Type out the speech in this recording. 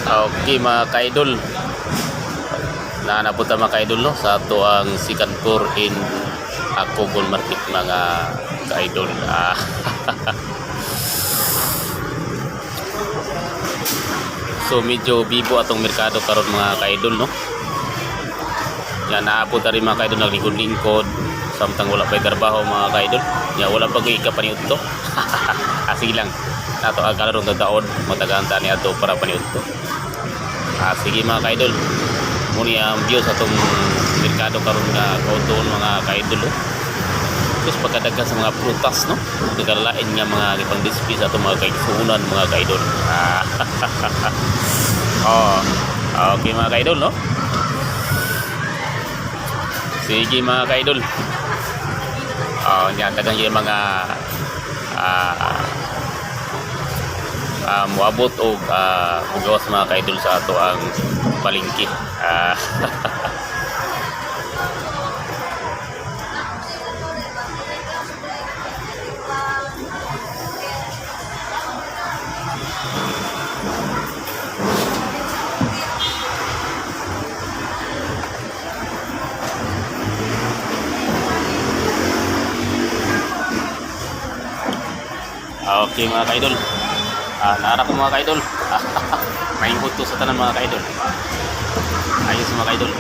Okay mga kaidol, naanapunta mga kaidol no, sa ato ang second tour in Akogol Market mga kaidol. So medyo bibo atong merkado karon mga kaidol no. Yan, naabot rin mga kaidol, naglingkod-lingkod samtang wala pa trabaho mga kaidol. Ya wala pa gyud kapaniud to. Sige lang, nato ang karon daon matagaan tani ato para paniud to. Sige mga kaidol, muni ang view sa itong merkado karon nga kauton mga kaidol. Terus pagkadagan sa mga prutas no, nagalain nga mga ipang display sa itong mga kaigsuunan mga kaidol. Okay mga kaidol no. Sige mga kaidol, yan dagang yung mga muabot o mugawas mga kaidol sa ato ang palengke. Okay mga kaidol, naara ko mga kaidol. May to sa tanan mga kaidol. Ayos mga kaidol.